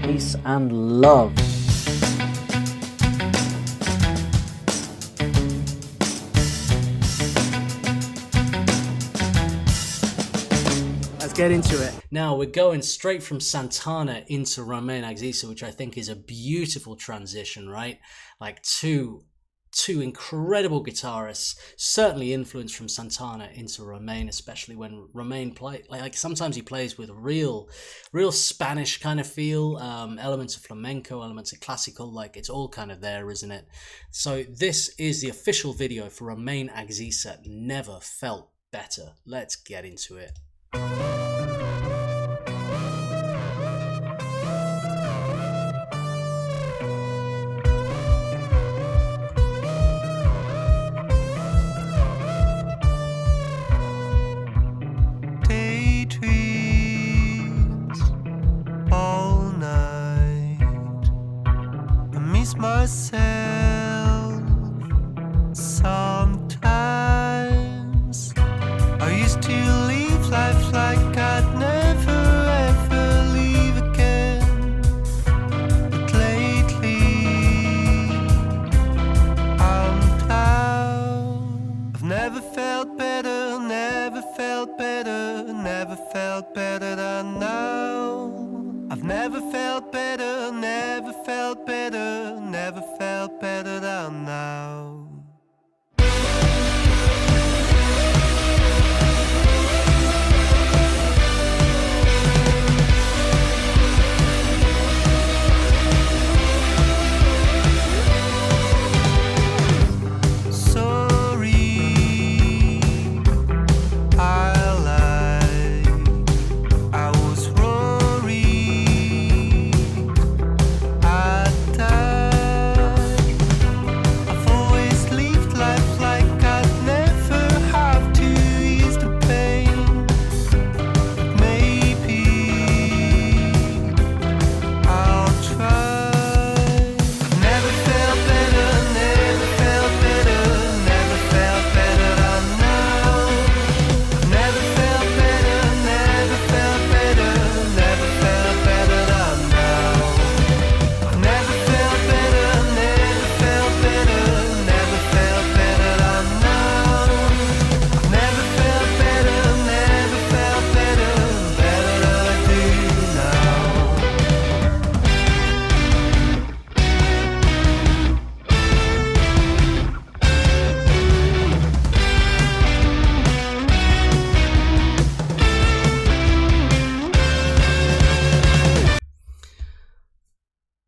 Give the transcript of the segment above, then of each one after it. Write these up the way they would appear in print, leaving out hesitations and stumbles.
peace and love. Let's get into it. Now we're going straight from Santana into Romain Axisa, which I think is a beautiful transition, right? Like two incredible guitarists, certainly influenced from Santana into Romain, especially when Romain play like sometimes he plays with real Spanish kind of feel, elements of flamenco, elements of classical, like it's all kind of there, isn't it? So this is the official video for Romain Axisa, Never Felt Better. Let's get into it. Myself sometimes. I used to live life like I'd never ever leave again, but lately I'm down. I've never felt better, never felt better, never felt better than now. I've never felt better, never felt better, never felt better than now.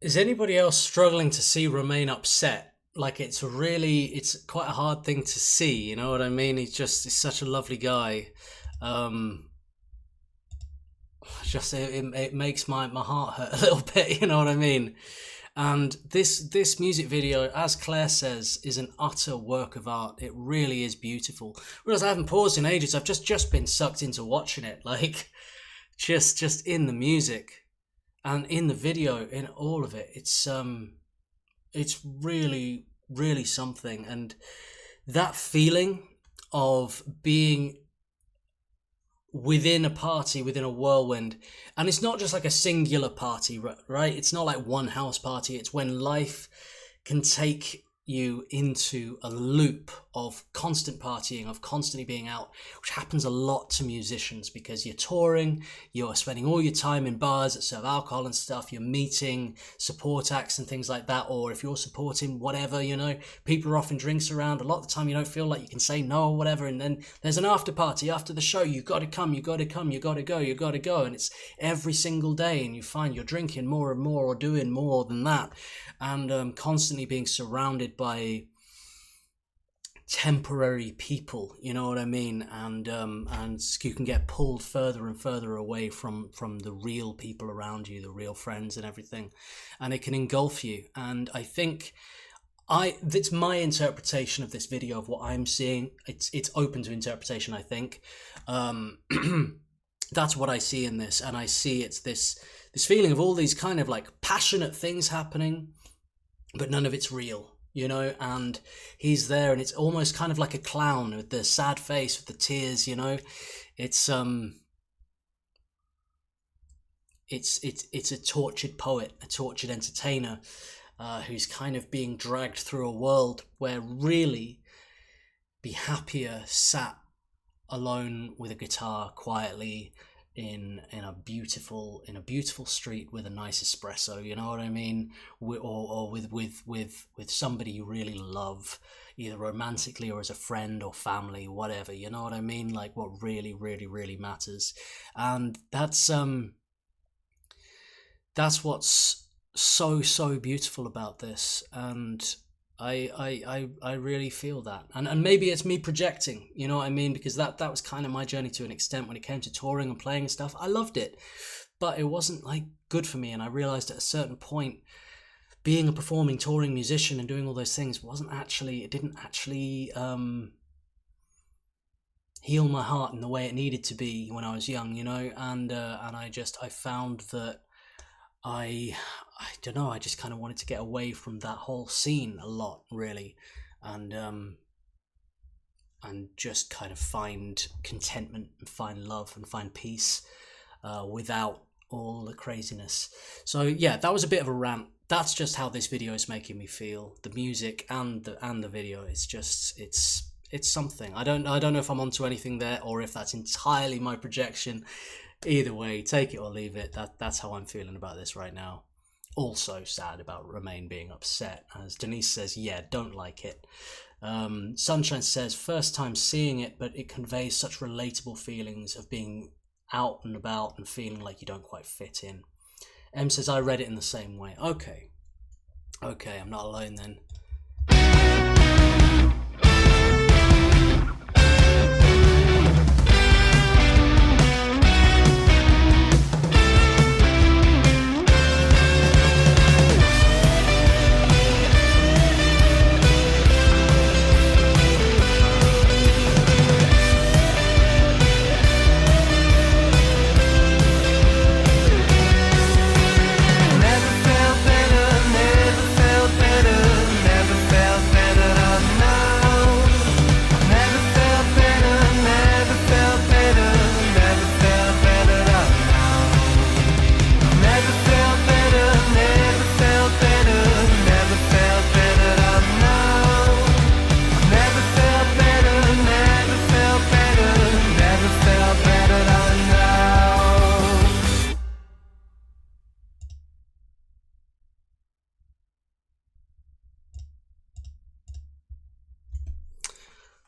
Is anybody else struggling to see Romain upset? Like it's quite a hard thing to see, you know what I mean? He's such a lovely guy. It makes my heart hurt a little bit, you know what I mean? And this music video, as Claire says, is an utter work of art. It really is beautiful. Whereas I haven't paused in ages, I've just been sucked into watching it, like just in the music. And in the video, in all of it, it's really, really something. And that feeling of being within a party, within a whirlwind, and it's not just like a singular party, right? It's not like one house party. It's when life can take you into a loop of constant partying, of constantly being out, which happens a lot to musicians because you're touring, you're spending all your time in bars that serve alcohol and stuff, you're meeting support acts and things like that, or if you're supporting whatever, you know, people are offering drinks around. A lot of the time you don't feel like you can say no or whatever, and then there's an after party after the show. You got to come, you got to go, and it's every single day, and you find you're drinking more and more or doing more than that, and constantly being surrounded by temporary people, you know what I mean, and you can get pulled further and further away from the real people around you, the real friends and everything, and it can engulf you. And I think it's my interpretation of this video of what I'm seeing. It's open to interpretation, I think. That's what I see in this, and I see it's this feeling of all these kind of like passionate things happening, but none of it's real, you know, and he's there, and it's almost kind of like a clown with the sad face, with the tears, you know. It's it's a tortured poet, a tortured entertainer, who's kind of being dragged through a world where really be happier sat alone with a guitar quietly in a beautiful street with a nice espresso, you know what I mean, or with somebody you really love, either romantically or as a friend or family, whatever, you know what I mean, like what really really really matters. And that's what's so beautiful about this. And I really feel that, and maybe it's me projecting, you know what I mean, because that was kind of my journey to an extent. When it came to touring and playing and stuff, I loved it, but it wasn't like good for me. And I realized at a certain point, being a performing touring musician and doing all those things didn't actually heal my heart in the way it needed to be when I was young, you know. And I found that I don't know, I just kind of wanted to get away from that whole scene a lot, really, and just kind of find contentment and find love and find peace without all the craziness. So yeah, that was a bit of a rant. That's just how this video is making me feel. The music and the video, it's something. I don't know if I'm onto anything there or if that's entirely my projection. Either way, take it or leave it. That's how I'm feeling about this right now. Also sad about Romain being upset, as Denise says, yeah, don't like it. Sunshine says, first time seeing it, but it conveys such relatable feelings of being out and about and feeling like you don't quite fit in. M says, I read it in the same way. Okay, I'm not alone then.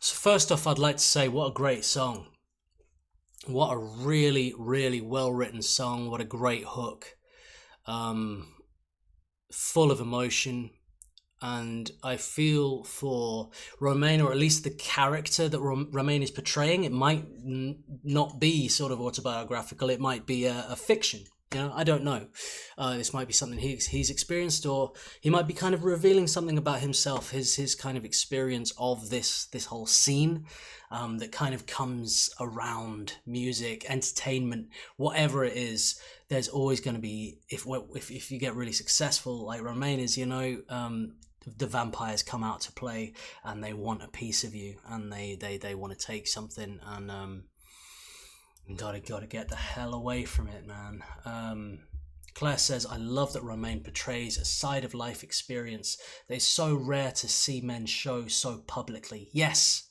So first off, I'd like to say what a great song. What a really, really well-written song. What a great hook. Full of emotion. And I feel for Romain, or at least the character that Romain is portraying. It might not be sort of autobiographical. It might be a fiction. You know, I don't know. This might be something he's experienced, or he might be kind of revealing something about himself, his kind of experience of this whole scene that kind of comes around music, entertainment, whatever it is. There's always going to be, if you get really successful like Romain is, you know, the vampires come out to play and they want a piece of you, and they want to take something, and gotta get the hell away from it, man. Claire says, I love that Romain portrays a side of life experience that is so rare to see men show so publicly. Yes,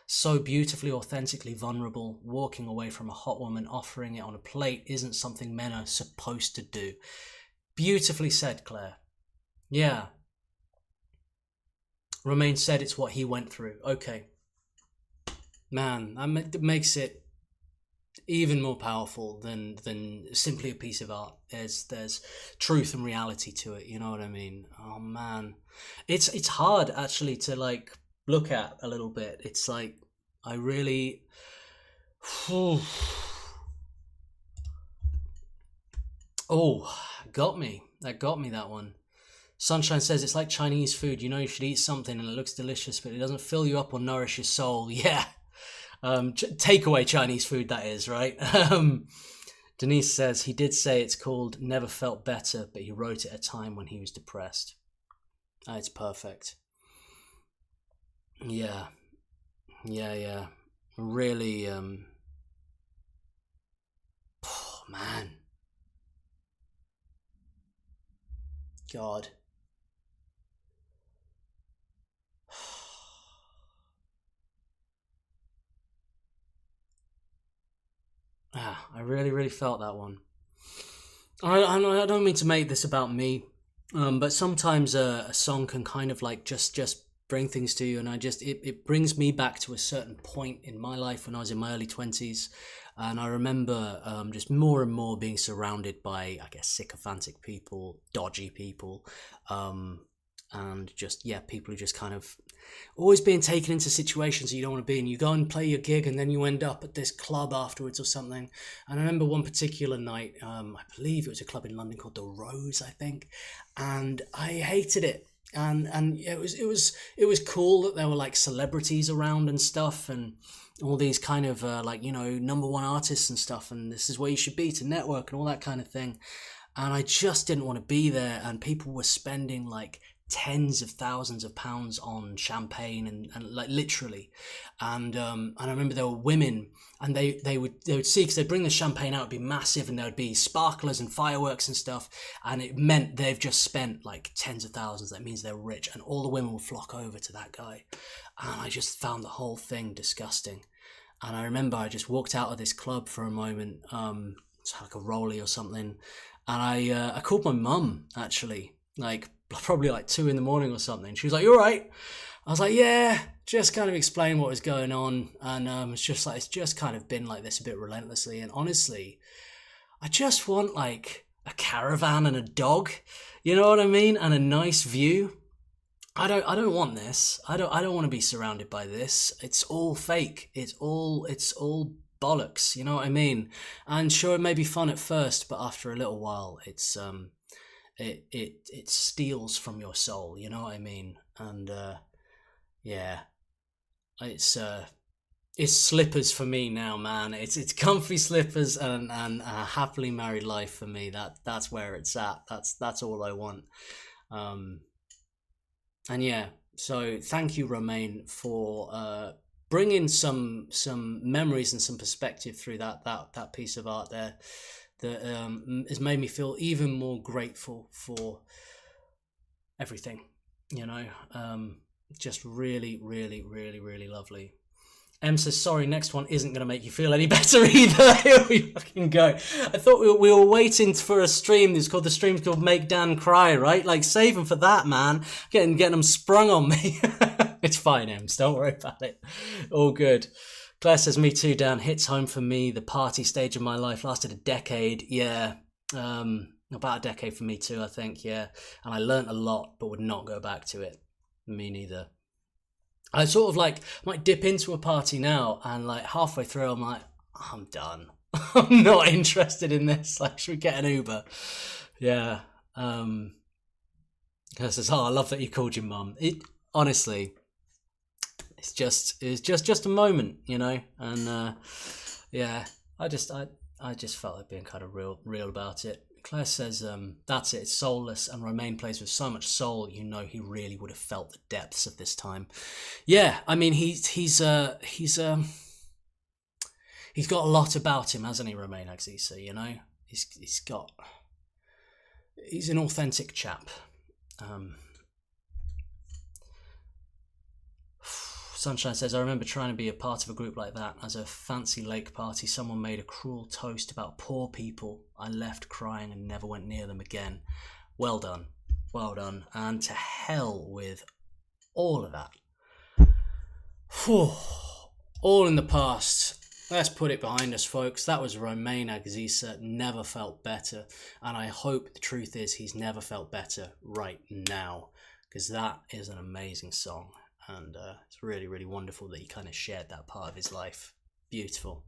so beautifully, authentically vulnerable. Walking away from a hot woman, offering it on a plate isn't something men are supposed to do. Beautifully said, Claire. Yeah. Romain said it's what he went through. Okay. Man, that makes it even more powerful than simply a piece of art. There's truth and reality to it, you know what I mean? Oh man, it's hard actually to like look at a little bit. It's like I really got me that one. Sunshine says, it's like Chinese food. You know you should eat something and it looks delicious, but it doesn't fill you up or nourish your soul. Yeah. Takeaway Chinese food, that is, right? Denise says, he did say it's called Never Felt Better, but he wrote it at a time when he was depressed. It's perfect. Yeah. Really, oh, man. God. I really, really felt that one. I don't mean to make this about me, but sometimes a song can kind of like just bring things to you, and it brings me back to a certain point in my life when I was in my early 20s, and I remember just more and more being surrounded by, I guess, sycophantic people, dodgy people, and just, yeah, people who just kind of always being taken into situations you don't want to be in. You go and play your gig, and then you end up at this club afterwards or something. And I remember one particular night, I believe it was a club in London called the Rose, I think, and I hated it. And it was cool that there were like celebrities around and stuff, and all these kind of like, you know, number one artists and stuff, and this is where you should be to network and all that kind of thing. And I just didn't want to be there, and people were spending like tens of thousands of pounds on champagne, and like literally, and I remember there were women, and they would see, because they'd bring the champagne out, it'd be massive, and there would be sparklers and fireworks and stuff, and it meant they've just spent like tens of thousands. That means they're rich, and all the women will flock over to that guy, and I just found the whole thing disgusting. And I remember I just walked out of this club for a moment, it's like a rollie or something, and I called my mum, actually, like probably like 2 a.m. or something. She was like, "You all right?" I was like, "Yeah," just kind of explain what was going on, and it's just kind of been like this a bit relentlessly. And honestly, I just want like a caravan and a dog, you know what I mean, and a nice view. I don't want this. I don't want to be surrounded by this. It's all fake. It's all bollocks, you know what I mean? And sure, it may be fun at first, but after a little while, it steals from your soul, you know what I mean? And yeah, it's slippers for me now, man. It's comfy slippers and a happily married life for me. That's where it's at. That's all I want. And yeah, so thank you, Romain, for bringing some memories and some perspective through that piece of art there, that has made me feel even more grateful for everything, you know. Just really, really, really, really lovely. Em says, "Sorry, next one isn't going to make you feel any better either." Here we fucking go. I thought we were waiting for a stream. The stream's called Make Dan Cry, right? Like, save them for that, man. Getting them sprung on me. It's fine, Ems. Don't worry about it. All good. Claire says, "Me too, Dan. Hits home for me. The party stage of my life lasted a decade." Yeah. About a decade for me too, I think. Yeah. And I learnt a lot, but would not go back to it. Me neither. I sort of like might dip into a party now, and like halfway through I'm like, I'm done. I'm not interested in this. Like, should we get an Uber? Yeah. Claire says, "Oh, I love that you called your mum." It honestly, it's just a moment, you know. And yeah, I just felt like being kind of real about it. Claire says, "That's it. It's soulless." And Romain plays with so much soul. You know, he really would have felt the depths of this time. Yeah, I mean, he's got a lot about him, hasn't he, Romain Axisa? You know, he's an authentic chap. Sunshine says, "I remember trying to be a part of a group like that. As a fancy lake party, someone made a cruel toast about poor people. I left crying and never went near them again." Well done. Well done. And to hell with all of that. Whew. All in the past. Let's put it behind us, folks. That was Romain Axisa. Never felt better. And I hope the truth is he's never felt better right now, because that is an amazing song. And it's really, really wonderful that he kind of shared that part of his life. Beautiful.